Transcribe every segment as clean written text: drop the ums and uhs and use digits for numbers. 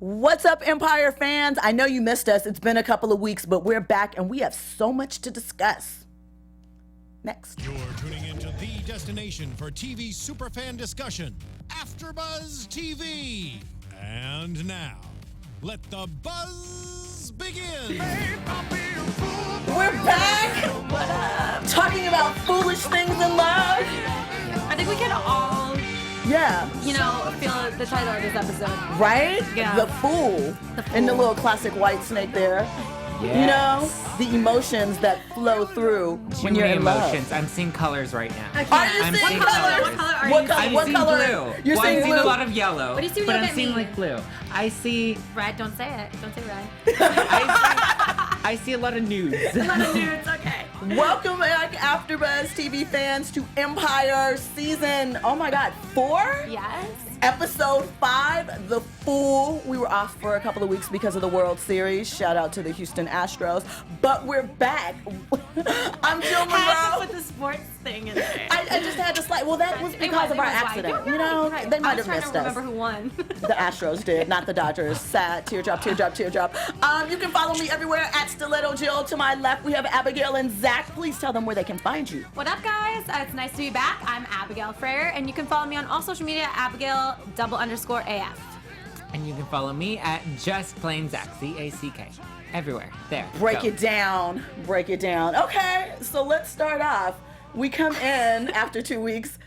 What's up, Empire fans? I know you missed us. It's been a couple of weeks, but we're back and we have so much to discuss. Next. You're tuning into the destination for TV superfan discussion, AFTERBUZZ TV. And now, let the buzz begin. We're back! What up? Talking about foolish things in love. I think we can all, feel the title of this episode. Right? Yeah. The fool. And the little classic white snake there. Yes. You know, the emotions that flow through when you're in emotions. love. I'm seeing colors right now. Okay. Are you I'm seeing seeing colors? What color are What you color? seeing? What I'm seeing color? blue. You're well, seeing I'm seeing blue? a lot of yellow. What do you see but when you I'm look at seeing me? like blue. I see Red, don't say it. Don't say red. I see a lot of nudes. A lot of nudes, okay. Welcome back, AFTERBUZZ TV fans, to Empire season, oh my God, 4? Yes. Episode 5, The Fool. We were off for a couple of weeks because of the World Series. Shout out to the Houston Astros. But we're back. I'm Jill I had to Munroe. put the sports thing in there. I just had to slide. Well, that was because of our accident. You know, they might have missed us. I was trying to remember who won. The Astros did, not the Dodgers. Sad. Teardrop, teardrop, teardrop. You can follow me everywhere at Stiletto Jill. To my left, we have Abigail and Zack. Please tell them where they can find you. What up, guys? It's nice to be back. I'm Abigail Fraher, and you can follow me on all social media, Abigail_AF. And you can follow me at Just Plain Zack, Z-A-C-K. Everywhere. There. Break Go. it down. Break it down. Okay, so let's start off. We come in after 2 weeks.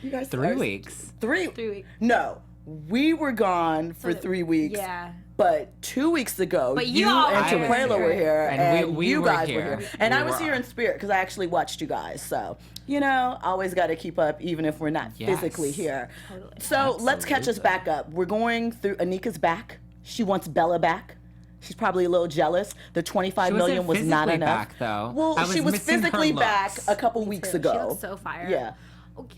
You guys 3 weeks. 3 3 weeks. No, we were gone for 3 weeks. Yeah. But 2 weeks ago, But you y'all and were Taprela here. were here, And we you were guys here. were here. And We I was were here in spirit because I actually watched you guys. So, you know, always got to keep up even if we're not Yes. physically here. Totally. So let's catch us Absolutely. back up. We're going through, Anika's back. She wants Bella back. She's probably a little jealous. The 25 She million wasn't was not physically enough. back, though. Well, I she was missing her physically back looks. a couple weeks She ago. looks so fire. Yeah.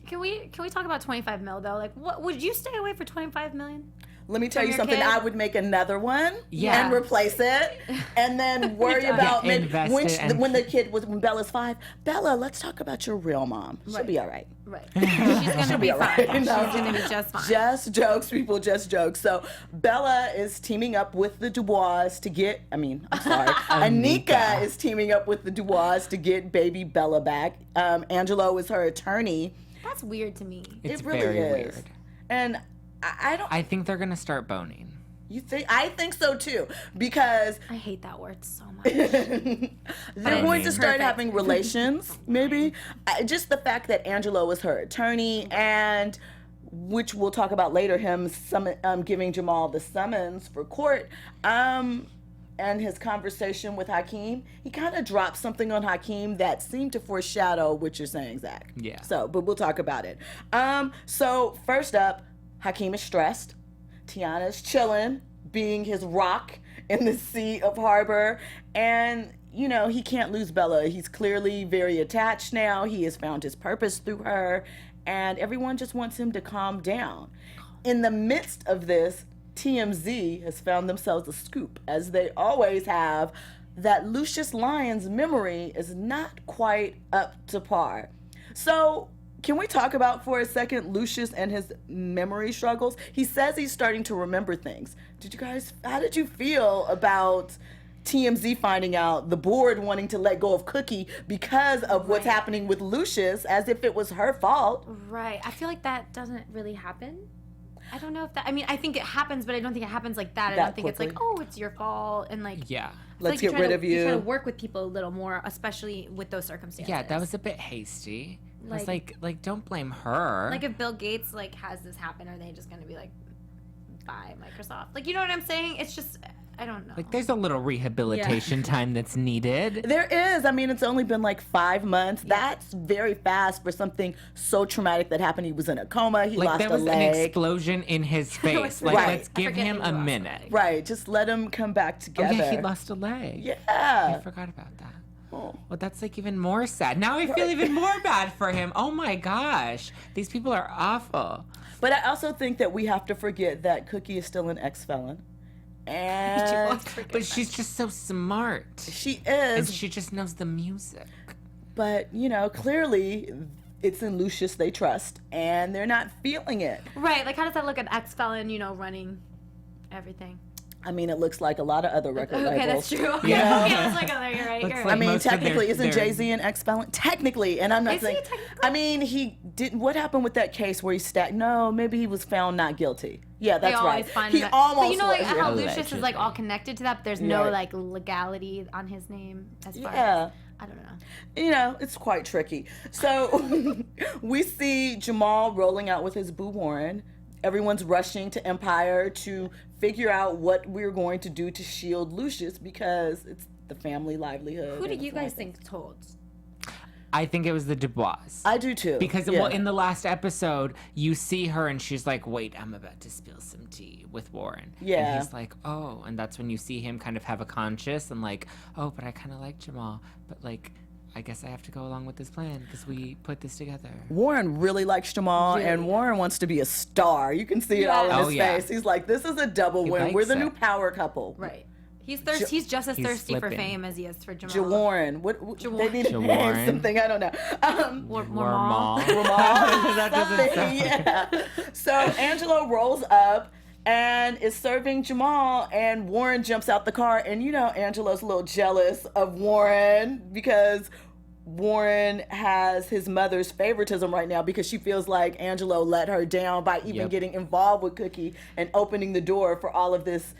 Can we talk about 25 mil though? Like, what would you stay away for 25 million? Let me tell From you your something. kid? I would make another one Yeah. and replace it, and then worry Yeah, about maybe invest when, it and- when Bella's 5. Bella, let's talk about your real mom. She'll Right. be all right. Right. She's gonna be all fine. right. She's No. gonna be just fine. Just jokes, people. Just jokes. So Bella is teaming up with the Dubois to get. I'm sorry. Anika is teaming up with the Dubois to get baby Bella back. Angelo is her attorney. That's weird to me. It's It really very is. weird. And I don't. I think they're going to start boning. You think? I think so too, because I hate that word so much. they're going to start Perfect. having relations, maybe. Just the fact that Angelo is her attorney, and which we'll talk about later, him giving Jamal the summons for court, and his conversation with Hakeem, he kind of dropped something on Hakeem that seemed to foreshadow what you're saying, Zack. Yeah. So, but we'll talk about it. So first up, Hakeem is stressed. Tiana's chilling, being his rock in the sea of harbor. And, you know, he can't lose Bella. He's clearly very attached now. He has found his purpose through her. And everyone just wants him to calm down. In the midst of this, TMZ has found themselves a scoop, as they always have, that Lucious Lyon's memory is not quite up to par. So, can we talk about for a second Lucious and his memory struggles? He says he's starting to remember things. How did you feel about TMZ finding out, the board wanting to let go of Cookie because of what's happening with Lucious, as if it was her fault? Right. I feel like that doesn't really happen. I don't know if that. I mean, I think it happens, but I don't think it happens like that. I That don't think quickly. it's like, oh, it's your fault, and like. Yeah. I feel Let's like you get try rid to- of You try to you. work with people a little more, especially with those circumstances. Yeah, that was a bit hasty. I was Like- like, don't blame her. Like if Bill Gates like has this happen, are they just gonna be like, bye Microsoft? Like, you know what I'm saying? It's just, I don't know. Like, there's a little rehabilitation time that's needed. There is. I mean, it's only been like 5 months. That's very fast for something so traumatic that happened. He was in a coma. He Like, lost there a was an leg. explosion in his face. Like, Right. let's I give forget him that he a lost a minute. leg. Right. Just let him come back Oh, together. yeah, he lost a leg. I Yeah. forgot about that. Oh. Well, that's like even more sad. Now I feel even more bad for him. Oh my gosh. These people are awful. But I also think that we have to forget that Cookie is still an ex-felon. And But she's just so smart. she And is, she just knows the music. but, you know, clearly it's in Lucious they trust, and they're not feeling it. Right. Like, how does that look? An ex-felon, you know, running everything. I mean, it looks like a lot of other record labels. Okay, that's true. Okay, Yeah. okay, I was like, oh, you're right. Looks You're like right. I mean, most of technically, their- isn't Jay-Z an ex-felon? Technically, and I'm not Is he saying. technically? I mean, he didn't. What happened with that case where he stacked? No, maybe he was found not guilty. Yeah, They that's always right. find He that. almost. But you know, like was, how yeah. Lucious is like all connected to that, but there's no Right. like legality on his name as far Yeah. as I don't know. You know, it's quite tricky. So we see Jamal rolling out with his boo Warren. Everyone's rushing to Empire to figure out what we're going to do to shield Lucious because it's the family livelihood. Who do and you it's guys like- think told? I think it was the Dubois. I do too. Because yeah. well, in the last episode, you see her and she's like, "Wait, I'm about to spill some tea with Warren." Yeah. And he's like, "Oh," and that's when you see him kind of have a conscience and like, "Oh, but I kind of like Jamal, but like, I guess I have to go along with this plan because we put this together." Warren really likes Jamal, and Really? Warren wants to be a star. You can see it all in Yeah. his Oh, yeah. face. He's like, "This is a double He win. We're likes the it. new power couple." Right. He's just as He's thirsty for slipping. fame as he is for Jamal. Jawarren. What they need to name Jawarren. something. I don't know. Jamal. That doesn't sound Yeah. So Angelo rolls up and is serving Jamal, and Warren jumps out the car, and you know Angelo's a little jealous of Warren because Warren has his mother's favoritism right now because she feels like Angelo let her down by even Yep. getting involved with Cookie and opening the door for all of this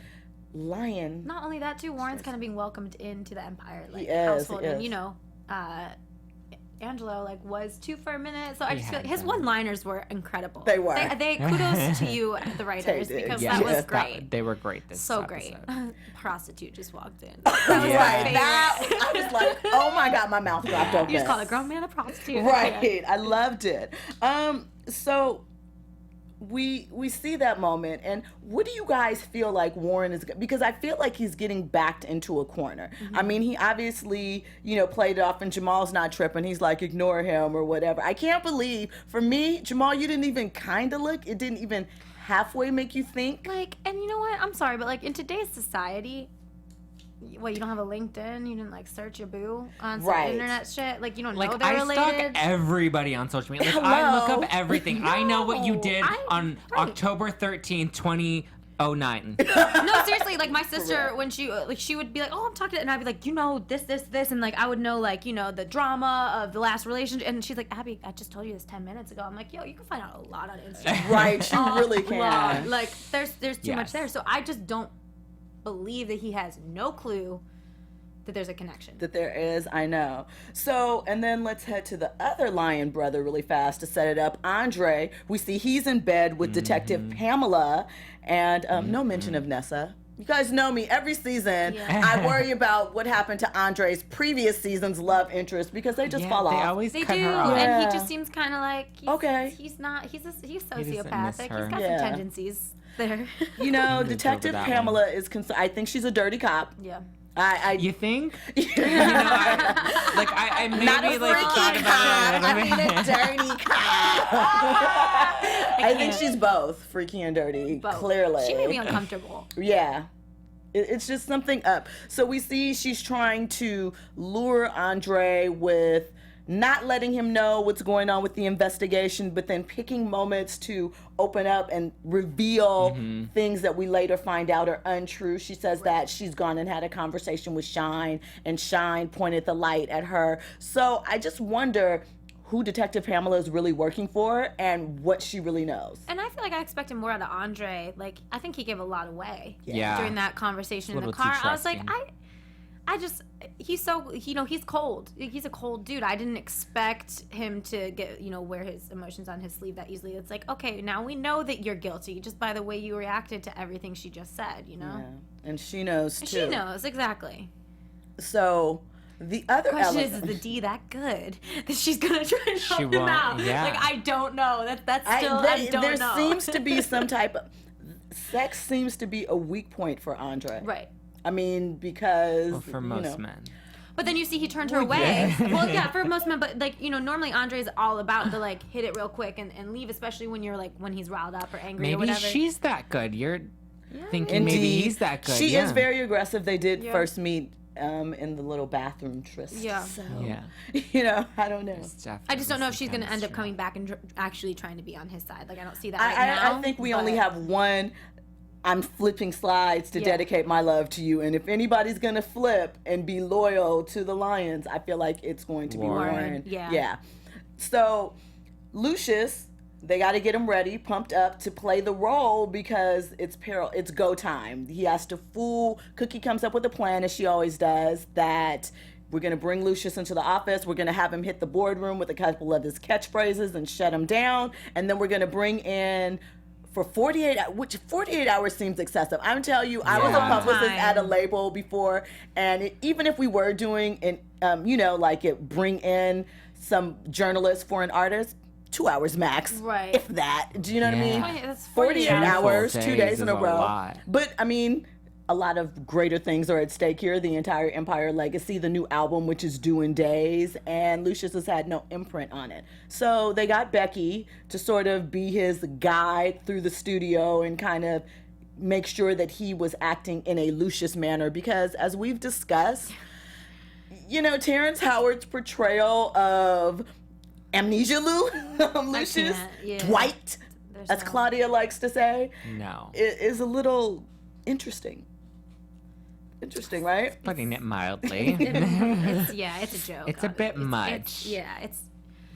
lion. Not only that, too, Warren's kind of being welcomed into the Empire He is, household, he and is. you know, Angelo was too for a minute. So I He just feel had his them. one-liners were incredible. They were. They kudos to you, the writers, They did. because Yeah. that was Yes, great. They were great this So great. episode. Prostitute just walked in. Right. That, I was like, oh my God, my mouth dropped open. You just call a grown man a prostitute. Right. I loved it. So we see that moment, and what do you guys feel like Warren is, because I feel like he's getting backed into a corner. I mean, he obviously, played it off, and Jamal's not tripping. He's like, ignore him or whatever. I can't believe, for me, Jamal, you didn't even kind of look. It didn't even halfway make you think. And you know what? I'm sorry, but in today's society, what, you don't have a LinkedIn? You didn't search your boo on some Right. internet shit? You don't know they're I related? stalk everybody on social media. I Hello? look up everything. I know what you did on right. October 13th, 2009. No, seriously, my sister, when she would be like, oh, I'm talking to, and I'd be like, this, and I would know, the drama of the last relationship, and she's like, Abby, I just told you this 10 minutes ago. I'm like, yo, you can find out a lot on Instagram. Right, you really can. There's too much Yes. there, so I just don't believe that he has no clue that there's a connection. That there is, I know. So, and then let's head to the other Lion brother really fast to set it up. Andre, we see he's in bed with Detective Pamela, and no mention of Nessa. You guys know me. Every season, Yeah. I worry about what happened to Andre's previous season's love interest because they just fall they off. always They cut do, her off. and Yeah. he just seems kind of Okay. He's doesn't miss sociopathic. her. He's got Yeah. some tendencies there. You know, over Detective that Pamela is I think she's a dirty cop. Yeah. I You think? I maybe not a thought freaky about cop. it a I little mean bit. a dirty cop. I think can't. she's both freaky and dirty. Both. Clearly, She made me uncomfortable. Yeah. It's just something up. So we see she's trying to lure Andre with not letting him know what's going on with the investigation, but then picking moments to open up and reveal things that we later find out are untrue. She says that she's gone and had a conversation with Shine, and Shine pointed the light at her. So I just wonder who Detective Pamela is really working for and what she really knows. And I feel like I expected more out of Andre. I think he gave a lot away Yeah. during that conversation in the little too car. I was like, trusting. I just, he's so, he's cold. He's a cold dude. I didn't expect him to get, wear his emotions on his sleeve that easily. It's like, okay, now we know that you're guilty just by the way you reacted to everything she just said, Yeah. And she knows too. She knows, exactly. So the other Question element. is the D that good that she's gonna try and help him won't, out? yeah. I don't know. That's still I don't there know. seems to be some type of sex seems to be a weak point for Andre. Right. I mean, because Well, for most men. But then you see he turned her away. Well, yeah, for most men, but normally Andre's all about the hit it real quick and leave, especially when you're when he's riled up or angry or Maybe whatever. she's that good. You're thinking Indeed, maybe he's that good. She yeah. is very aggressive. They did Yeah. first meet in the little bathroom tryst. Yeah. So, Yeah. I don't know. I just don't know if she's gonna end up coming back and actually trying to be on his side. I don't see that I now. think we only have one I'm flipping slides to dedicate my love to you. And if anybody's going to flip and be loyal to the Lyons, I feel like it's going to be Warren. Yeah. So Lucious, they got to get him ready, pumped up to play the role because it's go time. He has to fool. Cookie comes up with a plan, as she always does, that we're going to bring Lucious into the office. We're going to have him hit the boardroom with a couple of his catchphrases and shut him down. And then we're going to bring in for 48 hours, which 48 hours seems excessive. I'm telling you, I was a publicist at a label before, and even if we were doing, bring in some journalists for an artist, 2 hours max, right? If that, do you know what I mean? That's 48 hours, 2 days in a row. Lot. But I mean, a lot of greater things are at stake here. The entire Empire legacy, the new album, which is due in days, and Lucious has had no imprint on it. So they got Becky to sort of be his guide through the studio and kind of make sure that he was acting in a Lucious manner, because as we've discussed, Terrence Howard's portrayal of Amnesia Lucious, Dwight, as Claudia likes to say, is a little interesting. Interesting, right? Putting it mildly. It's a joke. It's a bit much. It's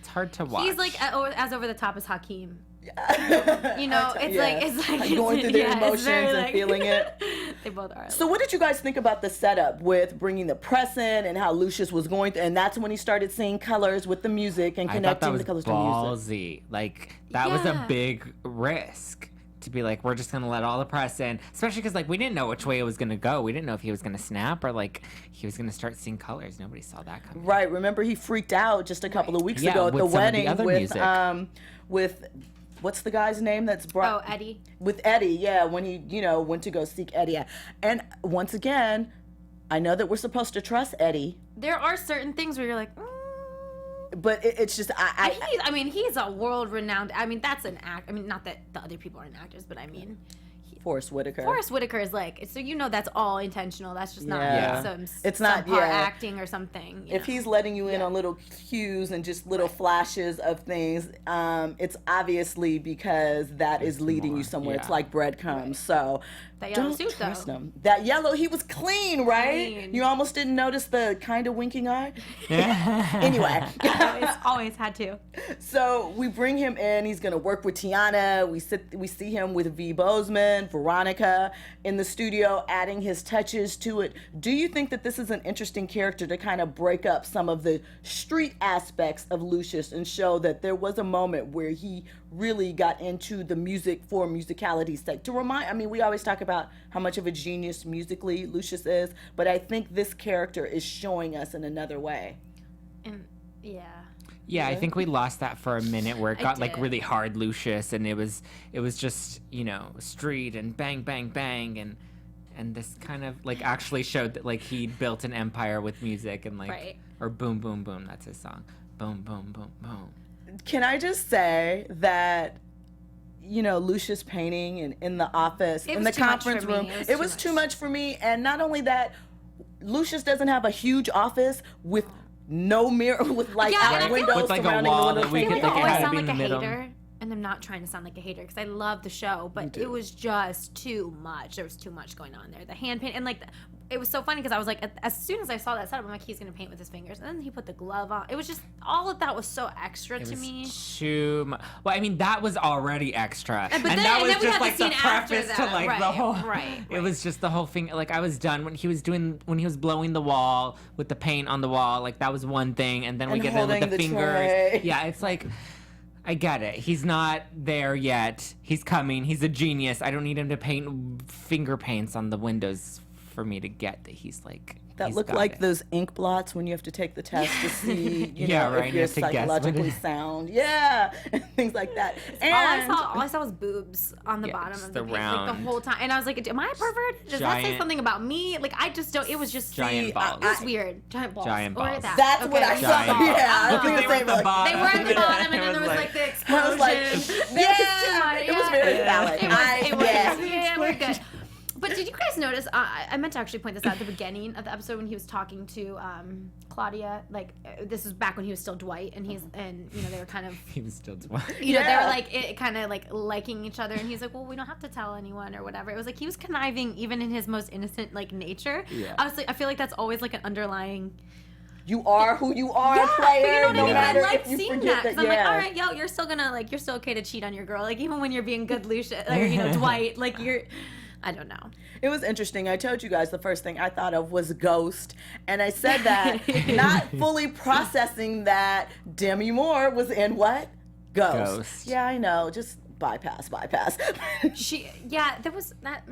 hard to watch. He's like as over the top as Hakeem. It's like going through their emotions and feeling it. They both are. So what did you guys think about the setup with bringing the press in and how Lucious was going through, and that's when he started seeing colors with the music and connecting the colors to music. Like that was a big risk. To be like, we're just gonna let all the press in, especially because we didn't know which way it was gonna go. We didn't know if he was gonna snap or he was gonna start seeing colors. Nobody saw that coming. Right. Remember, he freaked out just a couple of weeks ago at the wedding with what's the guy's name that's brought? Oh, Eddie. With Eddie, when he went to go seek Eddie out. And once again, I know that we're supposed to trust Eddie. There are certain things where you're like. But it's just he's a world-renowned. That's an act. Not that the other people aren't actors, but Forrest Whitaker. Forrest Whitaker is that's all intentional. That's just not it's some not part acting or something. If he's letting you in on little cues and just little flashes of things, it's obviously because that is leading you somewhere. It's like breadcrumbs. So that yellow don't suit, trust though. him. That yellow, he was clean, right? You almost didn't notice the kind of winking eye. Anyway, always had to. So we bring him in. He's gonna work with Tiana. We see him with V. Bozeman, Veronica in the studio, adding his touches to it. Do you think that this is an interesting character to kind of break up some of the street aspects of Lucious and show that there was a moment where he really got into the music for musicality's sake? To remind, we always talk about how much of a genius musically Lucious is, but I think this character is showing us in another way. Yeah, I think we lost that for a minute where it got really hard Lucious, and it was just street and bang bang bang, and this kind of actually showed that he built an empire with music and or boom boom boom, that's his song, boom boom boom boom. Can I just say that Lucious painting and in the office, in the conference room, it was too much for me. And not only that, Lucious doesn't have a huge office with no mirror, with out windows with surrounding a wall the that we could it always have sound in like the a middle. hater, and I'm not trying to sound like a hater because I love the show, but it was just too much. There was too much going on there. The hand paint and it was so funny because I was as soon as I saw that setup, I'm like, he's gonna paint with his fingers, and then he put the glove on. It was just all of that was so extra to me. Too much. Well, that was already extra, but and then, that was and then just we had the the scene preface after to that. the whole. Right. It was just the whole thing. I was done when he was blowing the wall with the paint on the wall. That was one thing, and then we get in with the fingers. Tray. Yeah, it's I get it. He's not there yet. He's coming. He's a genius. I don't need him to paint finger paints on the windows for me to get that he's that he's look got like it. those ink blots when you have to take the test to see, if you you're have to guess psychologically sound. Yeah, and things like that. And all I saw was boobs on the bottom of the paint, the whole time, and I was like, "Am I a pervert? Does that say something about me?" I just don't. It was just giant balls. It was weird. Giant balls. Giant balls. Or that. That's what I saw. Giant Yeah, I balls. think They were at the bottom. They were at the bottom, and then there was the explosion. I was like, It was too much. it was very phallic. It was, we're good. But did you guys guys notice? I meant to actually point this out at the beginning of the episode when he was talking to Claudia. Like, this was back when he was still Dwight, and they were kind of. He was still Dwight. They were like kind of like liking each other, and he's like, well, we don't have to tell anyone or whatever. It was like he was conniving even in his most innocent like nature. Yeah. I feel like that's always like an underlying. You are who you are, Yeah, player. but you know what no I mean? matter I like if you seeing forget that because I'm like, all right, yo, you're still okay to cheat on your girl, like even when you're being good Lucious, or Dwight, like you're. I don't know. It was interesting. I told you guys the first thing I thought of was Ghost, and I said that not fully processing that Demi Moore was in what? Ghost. Yeah, I know. Just bypass. There was that.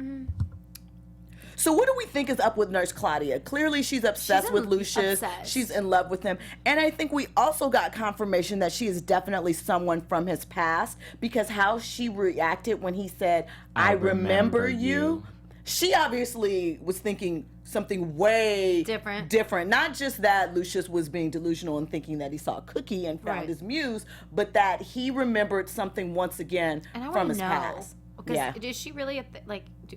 So what do we think is up with Nurse Claudia? Clearly she's obsessed with Lucious. Obsessed. She's in love with him. And I think we also got confirmation that she is definitely someone from his past, because how she reacted when he said, I remember you. She obviously was thinking something way different. Not just that Lucious was being delusional and thinking that he saw Cookie and found his muse, but that he remembered something once again from his past. Because is she really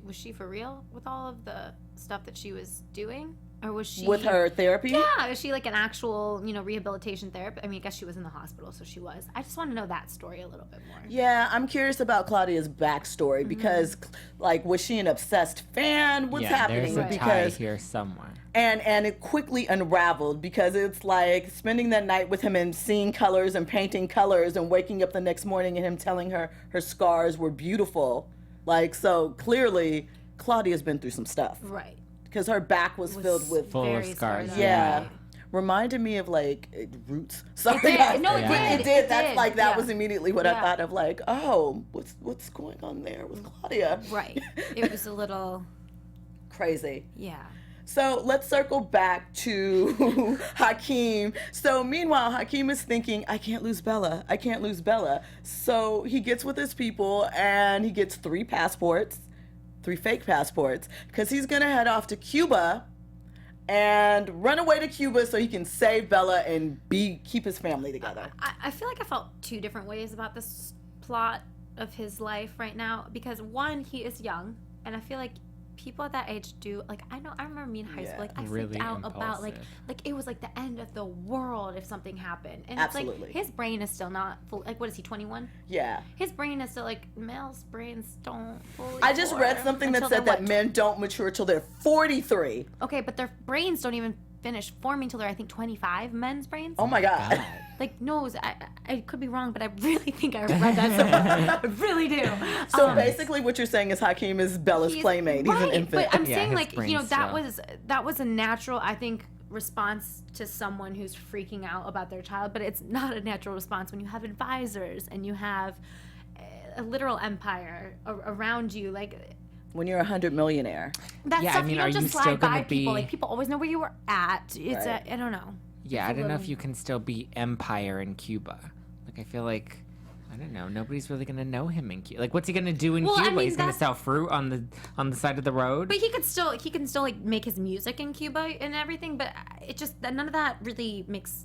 was she for real with all of the stuff that she was doing, or was she with her therapy? Yeah, is she like an actual rehabilitation therapist? I mean, I guess she was in the hospital, so she was. I just want to know that story a little bit more. Yeah, I'm curious about Claudia's backstory because, like, was she an obsessed fan? What's happening? There's a tie here somewhere. And it quickly unraveled because it's like spending that night with him and seeing colors and painting colors and waking up the next morning and him telling her her scars were beautiful. Like, so clearly Claudia's been through some stuff. Right. Because her back was filled with full of scars. Yeah. Reminded me of like Roots. Sorry. It did. No, it did. That's like that was immediately what I thought of. Like, oh, what's going on there with Claudia? Right. It was a little crazy. Yeah. So let's circle back to Hakeem. So meanwhile, Hakeem is thinking, I can't lose Bella. So he gets with his people and he gets 3 fake passports, because he's going to head off to Cuba and run away to Cuba so he can save Bella and keep his family together. I feel like I felt 2 different ways about this plot of his life right now, because one, he is young, and I feel like people at that age do, like, I remember me in high school, like, I freaked out about, like it was like the end of the world if something happened. And Absolutely. It's like, his brain is still not full, like, what is he, 21? Yeah. His brain is still, like, males' brains don't fully I just read something that said that men don't mature till they're 43. Okay, but their brains don't even finish forming till they're, I think, 25, men's brains. Oh my God. Like, no, I could be wrong, but I really think I read that somewhere. I really do. So basically what you're saying is Hakeem is Bella's playmate. He's an infant. But I'm saying, like, that was a natural, I think, response to someone who's freaking out about their child, but it's not a natural response when you have advisors and you have a literal empire around you, like... When you're 100 millionaire. That stuff, you don't just slide by people. Like, people always know where you were at. It's I don't know. Yeah, I don't know if you can still be empire in Cuba. Like, I feel like, I don't know, nobody's really gonna know him in Cuba. Like, what's he gonna do in Cuba? I mean, he's gonna sell fruit on the side of the road. But he can still like make his music in Cuba and everything. But it just none of that really makes.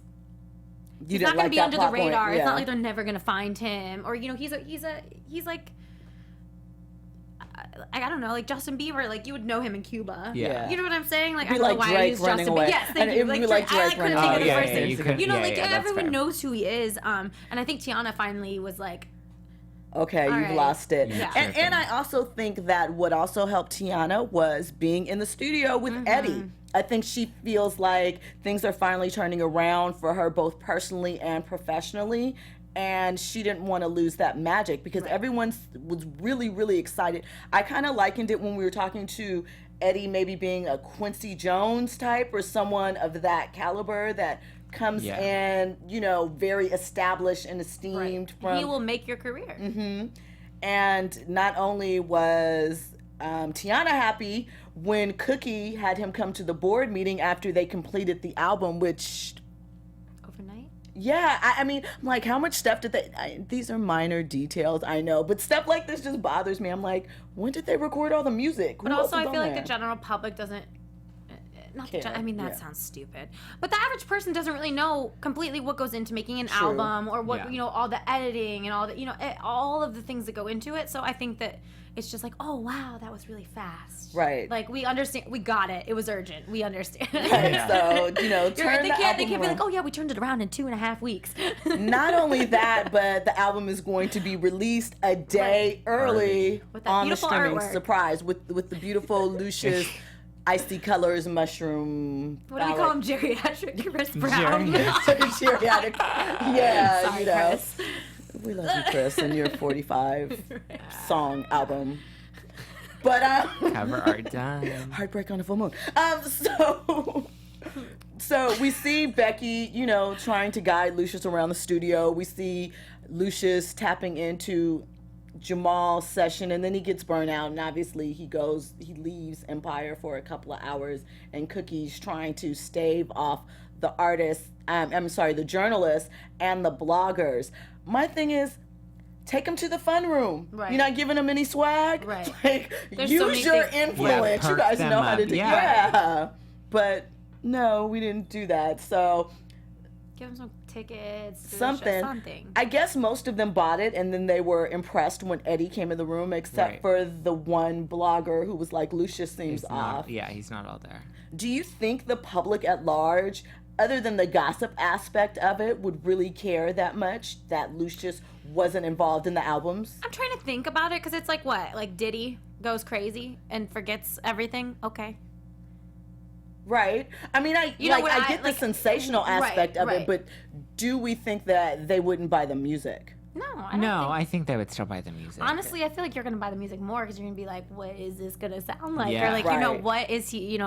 He's not gonna be under the radar. It's not like they're never gonna find him, or he's like. I don't know, like Justin Bieber, like you would know him in Cuba. Yeah. You know what I'm saying? Like, I don't don't know why I use Justin Bieber. Yes, thank you. Like Drake, I couldn't think of the first thing. Everyone knows who he is. And I think Tiana finally was like, okay, you've lost it. Yeah. And I also think that what also helped Tiana was being in the studio with Eddie. I think she feels like things are finally turning around for her, both personally and professionally. And she didn't want to lose that magic because everyone was really, really excited. I kind of likened it when we were talking to Eddie maybe being a Quincy Jones type or someone of that caliber that comes in, very established and esteemed. He will make your career. Mm-hmm. And not only was Tiana happy when Cookie had him come to the board meeting after they completed the album, which... Yeah, I mean, I'm like, how much stuff did they... these are minor details, I know, but stuff like this just bothers me. I'm like, when did they record all the music? But also, I feel like the general public doesn't... care. I mean, that sounds stupid. But the average person doesn't really know completely what goes into making an album or what, all the editing and all the, all of the things that go into it. So I think that it's just like, oh, wow, that was really fast. Right. Like, we understand. We got it. It was urgent. We understand. Right. So, turn they can't be like, oh, yeah, we turned it around in 2.5 weeks. Not only that, but the album is going to be released a day early on the streaming. Artwork. Surprise. With the beautiful Lucious Icy Colors mushroom. What do we call him? Geriatric Chris Brown. Geriatric. Yeah, Sorry, Chris. We love you, Chris, and your 45 song album. But cover art done. Heartbreak on a Full Moon. So we see Becky, trying to guide Lucious around the studio. We see Lucious tapping into Jamal's session, and then he gets burnt out, and obviously he leaves Empire for a couple of hours, and Cookie's trying to stave off the artists, the journalists and the bloggers. My thing is, take them to the fun room. Right. You're not giving them any swag. Right. Like, There's use so many your things. influence. You guys know how to do. Yeah. But no, we didn't do that. So Give them some tickets. something. I guess most of them bought it, and then they were impressed when Eddie came in the room, except for the one blogger who was like, Lucious seems off. He's not all there. Do you think the public at large, other than the gossip aspect of it, would really care that much that Lucious wasn't involved in the albums? I'm trying to think about it because it's like what? Like Diddy goes crazy and forgets everything? Okay. Right. I mean, I get the sensational aspect of it, but do we think that they wouldn't buy the music? No, I think they would still buy the music. Honestly, I feel like you're gonna buy the music more because you're gonna be like, "What is this gonna sound like?" Yeah. Or like, what is he?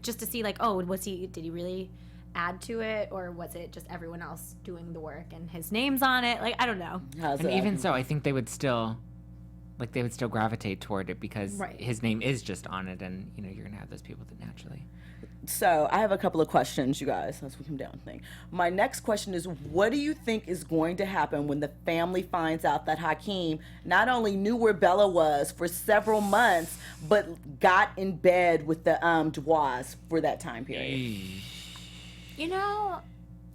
Just to see like, oh, did he really add to it, or was it just everyone else doing the work and his name's on it? Like, I don't know. And even so, I think they would still gravitate toward it because his name is just on it, and you're gonna have those people that naturally. So I have a couple of questions, you guys, as we come down thing. My next question is, what do you think is going to happen when the family finds out that Hakeem not only knew where Bella was for several months, but got in bed with the Dwas for that time period?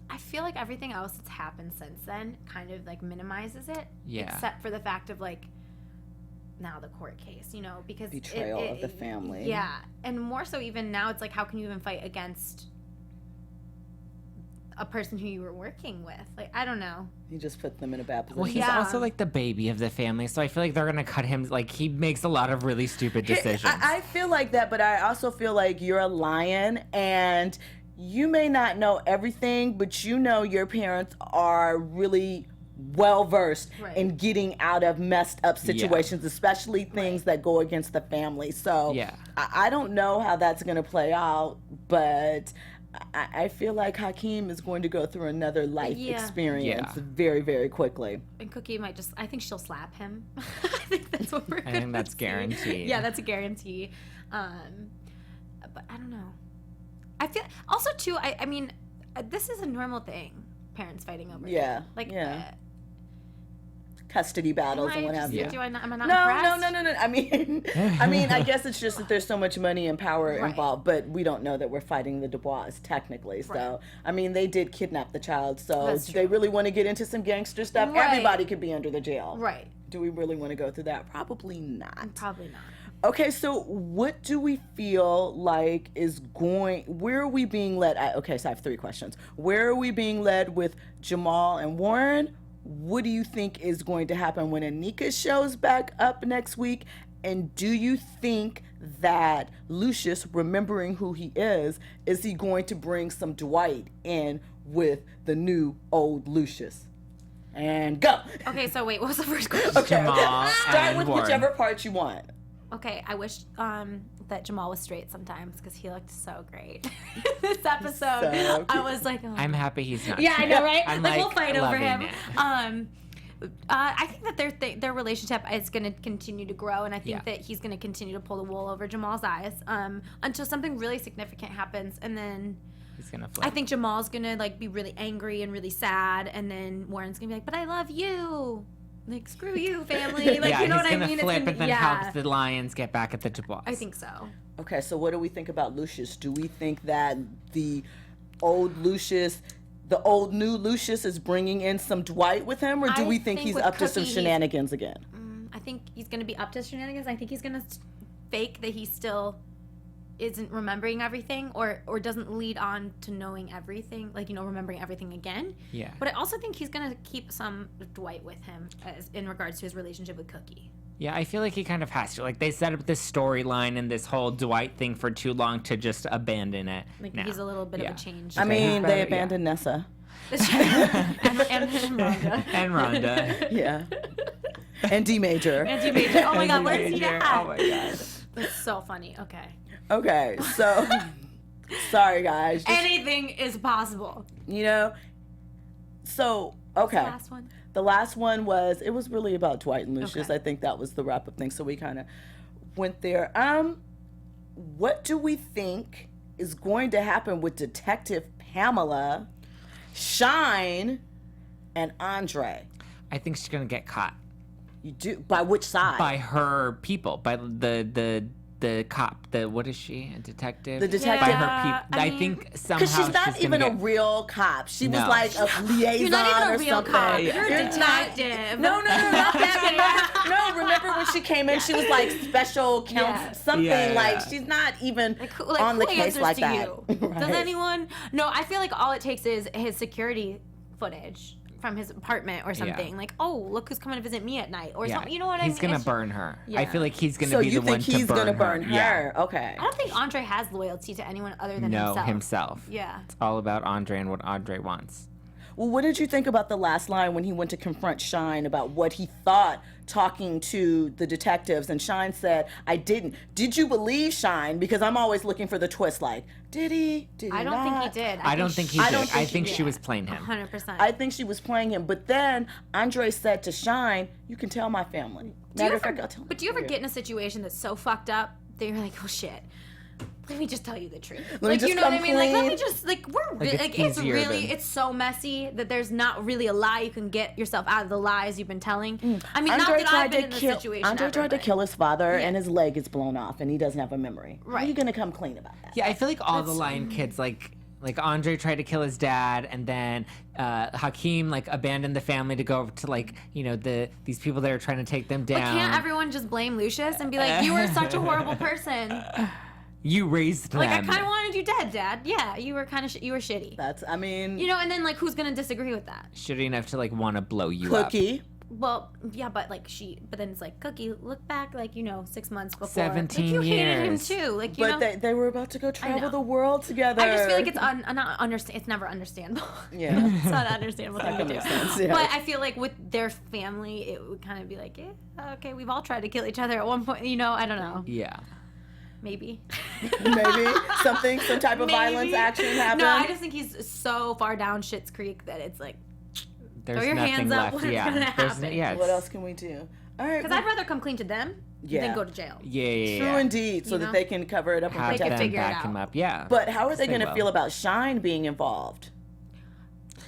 I feel like everything else that's happened since then kind of like minimizes it. Yeah. Except for the fact of like, now the court case, because betrayal of the family. Yeah, and more so even now, it's like, how can you even fight against a person who you were working with? Like, I don't know. You just put them in a bad position. Well, he's also like the baby of the family, so I feel like they're gonna cut him. Like, he makes a lot of really stupid decisions. I feel like that, but I also feel like you're a lion, and you may not know everything, but your parents are really well-versed in getting out of messed up situations, especially things that go against the family. So I don't know how that's going to play out, but I feel like Hakeem is going to go through another life experience very, very quickly. And Cookie might I think she'll slap him. I think that's what we're I think that's guaranteed. Yeah, that's a guarantee. But I don't know. I feel, also too, I mean, this is a normal thing, parents fighting over. Custody battles and what have you. Am I not impressed? No. I mean, I guess it's just that there's so much money and power involved, but we don't know that we're fighting the Dubois technically. So, I mean, they did kidnap the child. So, do they really want to get into some gangster stuff? Everybody could be under the jail. Right. Do we really want to go through that? Probably not. Probably not. Okay, so what do we feel like where are we being led? Okay, so I have 3 questions. Where are we being led with Jamal and Warren? What do you think is going to happen when Anika shows back up next week? And do you think that Lucious, remembering who he is he going to bring some Dwight in with the new old Lucious? And go. Okay, so wait, what was the first question? Okay, Jamal start with Warren. whichever part you want. Okay, I wish that Jamal was straight sometimes because he looked so great this episode. So I was like, I'm happy he's not. Yeah, I know, right? I'm we'll fight over him. it. I think that their relationship is going to continue to grow, and I think that he's going to continue to pull the wool over Jamal's eyes until something really significant happens, and then he's gonna flip. I think Jamal's going to like be really angry and really sad, and then Warren's going to be like, "But I love you." like, screw you, family. Like, yeah, you know what he's I gonna mean? flip and then yeah. help the Lions get back at the Dubois. I think so. Okay, so what do we think about Lucious? Do we think that the old Lucious, the old new Lucious is bringing in some Dwight with him, or do we think he's with up to some Cookie, shenanigans again? I think he's going to be up to shenanigans. I think he's going to fake that he still isn't remembering everything or doesn't lead on to knowing everything, like, you know, remembering everything again. Yeah. But I also think he's going to keep some Dwight with him in regards to his relationship with Cookie. Yeah, I feel like he kind of has to. Like, they set up this storyline and this whole Dwight thing for too long to just abandon it. Like, now. he's a little bit of a change. I mean, better, they yeah. abandoned Nessa. and Rhonda. And Rhonda. Yeah. And D Major. Angie Major. Oh my God, what is he Major. at? Oh my God. That's so funny. Okay. Okay, so sorry guys. Just, Anything is possible. you know, so okay. Last one. The last one was, it was really about Dwight and Lucious. Okay. I think that was the wrap up thing. So we kind of went there. What do we think is going to happen with Detective Pamela, Shine, and Andre? I think she's gonna get caught You do by which side? by her people, by the cop. What is she? A detective? The detective. By her Yeah, people. I I mean, think somehow Because she's not gonna even a get... real cop. She was No. like a liaison You're not even or a real something. cop. You're a You're detective. No, not that. No, remember when she came in? She was like special counsel, Yeah. something Yeah, like yeah. she's not even Like, on the who case answers like to that. you? Right. Does anyone? No, I feel like all it takes is his security footage from his apartment or something. Yeah. Like, oh, look who's coming to visit me at night or Yeah. something. You know what I mean? He's gonna It's- burn her. I Yeah. feel like he's gonna So be you the one think he's to burn gonna her. burn her? Yeah. Okay. I don't think Andre has loyalty to anyone other than No, himself. himself. Yeah. It's all about Andre and what Andre wants. Well, what did you think about the last line when he went to confront Shine about what he thought talking to the detectives? And Shine said, I didn't. Did you believe Shine? Because I'm always looking for the twist, like, did he? Did he I don't not? think he did. I don't think he I did. don't think I he think she did. was playing him. 100%. I think she was playing him. But then Andre said to Shine, you can tell my family. Matter of fact, I'll tell But do you ever them. get in a situation that's so fucked up that you're like, oh shit, let me just tell you the truth. me Like, just you know what I come mean? Like, let me clean. just, like, we're Like, like, it's it's easier really, than- it's so messy that there's not really a lie you can get yourself out of the lies you've been telling. I mean, not that I've been in this situation. Andre tried to ever, kill his father, Yeah. and his leg is blown off, and he doesn't have a memory. How are you Right. gonna come clean about that? Yeah, I feel like all the Lion kids, like Andre tried to kill his dad, and then Hakeem like abandoned the family to go over to like these people that are trying to take them But down. can't everyone just blame Lucious and be like, you were such a horrible person? You raised them. Like, I kind of wanted you dead, Dad. Yeah, you were kind of, you were shitty. That's, I mean, You know, and then, like, who's gonna disagree with that? shitty enough to like want to blow you up. Cookie. Well, yeah, but like but then it's like, Cookie, look back, like, 6 months before. 17 like, you hated him years. too, like, you know. But they were about to go know. travel the world together. I just feel like it's it's never understandable. Yeah. It's not understandable thing to do. makes sense, yeah. But I feel like with their family, it would kind of be like, okay, we've all tried to kill each other at one point. I don't know. Yeah. Maybe. Maybe some type of violence Maybe. action happened. No, I just think he's so far down Schitt's Creek that it's like, There's your nothing hands up, left. what's Yeah. gonna There's happen? yeah. What it's- else can we do? All right. because I'd rather come clean to them Yeah. than go to jail. Yeah. True indeed, so You that know? they can cover it up and Have They can protect. them figure it back out. him up. Yeah. But how are they They going to will. feel about Shine being involved?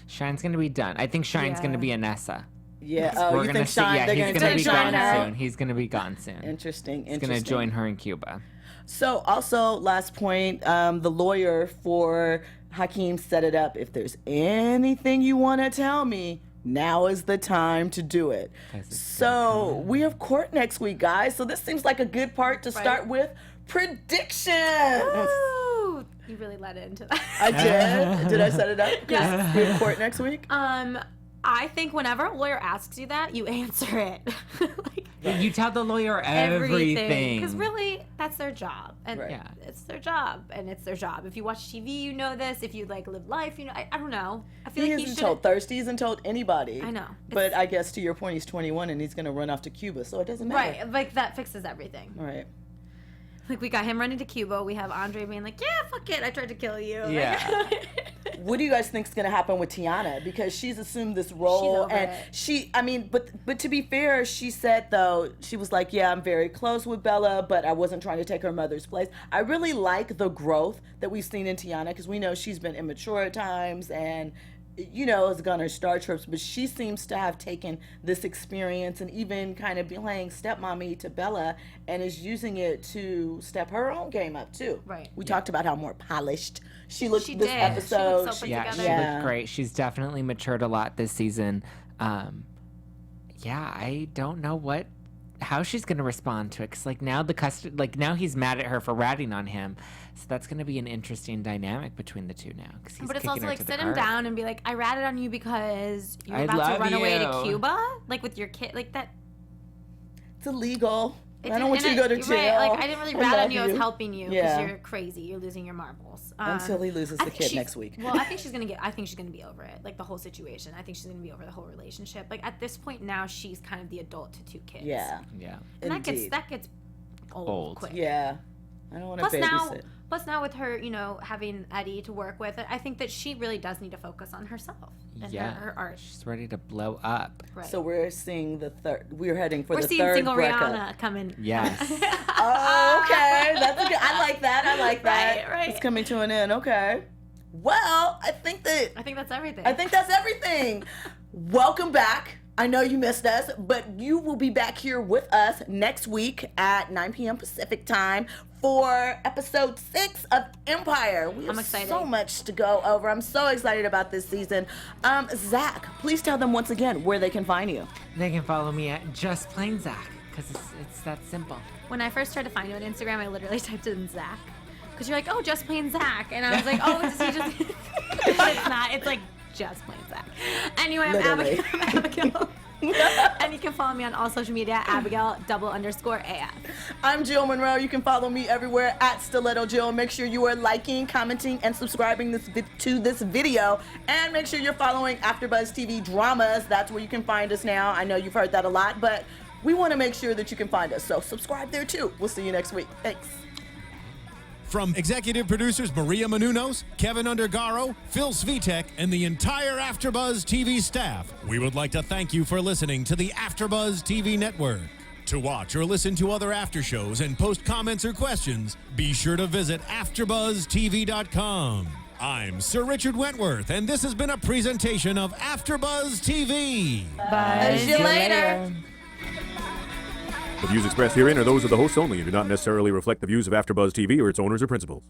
Shine's gonna be done. I think Shine's gonna Yeah. be Anessa. Yeah. We're Oh, you gonna think see. Shine? Yeah, They're he's going to gonna take be Shine gone out. soon. He's gonna be gone soon. Interesting. He's gonna join her in Cuba. So also, last point, the lawyer for Hakeem set it up. If there's anything you want to tell me, now is the time to do it. So we have court next week, guys. So this seems like a good part to start with predictions. Ooh, you really let it into that. I did. Did I set it up? Yes. We have court next week. I think whenever a lawyer asks you that, you answer it. Like, You tell the lawyer everything. Because really, that's their job. And Right. Yeah. it's their job. And it's their job. If you watch TV, you know this. If you, like, live life, you know. I don't know. I feel He like he isn't should. told thirsty. He isn't told anybody. I know. But I guess to your point, he's 21 and he's going to run off to Cuba, so it doesn't matter. Right. Like, that fixes everything. Right. Like, we got him running to Cuba. We have Andre being like, yeah, fuck it. I tried to kill you. Like, Yeah. What do you guys think is going to happen with Tiana? Because she's assumed this role, over and it. but to be fair, she said though she was like, yeah, I'm very close with Bella, but I wasn't trying to take her mother's place. I really like the growth that we've seen in Tiana because we know she's been immature at times, and has gone on star trips, but she seems to have taken this experience and even kind of playing stepmommy to Bella and is using it to step her own game up too. Right. We talked about how more polished she looked She this did. episode. She looked so put Yeah, together. she Yeah. looked great. She's definitely matured a lot this season. I don't know how she's gonna respond to it, because now he's mad at her for ratting on him, so that's gonna be an interesting dynamic between the two now. But it's also like sit him down and be like, I ratted on you because you're I about love to run away to you. Cuba, like with your kid, like that. It's illegal. I It's- don't want you to and go to Right, jail. like I didn't really rat on love you. I was helping you because Yeah. you're crazy. You're losing your marbles. Until he loses I the think kid she's- next week. Well, I think she's gonna be over it, like the whole situation. I think she's gonna be over the whole relationship. Like at this point now, she's kind of the adult to two kids. Yeah. Yeah. and Indeed. that gets old quick. Yeah. I don't want to babysit. Plus now with her, having Eddie to work with, I think that she really does need to focus on herself and her art. She's ready to blow up. Right. So we're seeing we're heading for We're the seeing third single breakup. Rihanna coming. Yes. Oh, okay. That's a good. I like that. Right. It's coming to an end. Okay. Well, I think that's everything. that's everything. Welcome back. I know you missed us, but you will be back here with us next week at 9 p.m. Pacific time for episode 6 of Empire. We have I'm excited. so much to go over. I'm so excited about this season. Zach, please tell them once again where they can find you. They can follow me at Just Plain Zach, because it's that simple. When I first tried to find you on Instagram, I literally typed in Zach. Because you're like, oh, just plain Zach. And I was like, oh, does he just... But it's not. It's like just plain Zach. Anyway, I'm Literally. Abigail. And you can follow me on all social media, Abigail_AF. I'm Jill Munroe. You can follow me everywhere at Stiletto Jill. Make sure you are liking, commenting, and subscribing to this video. And make sure you're following AfterBuzz TV Dramas. That's where you can find us now. I know you've heard that a lot, but we want to make sure that you can find us. So subscribe there too. We'll see you next week. Thanks. From executive producers Maria Menounos, Kevin Undergaro, Phil Svitek, and the entire AfterBuzz TV staff, we would like to thank you for listening to the AfterBuzz TV network. To watch or listen to other after shows and post comments or questions, be sure to visit AfterBuzzTV.com. I'm Sir Richard Wentworth, and this has been a presentation of AfterBuzz TV. Bye. See you later. The views expressed herein are those of the hosts only and do not necessarily reflect the views of AfterBuzz TV or its owners or principals.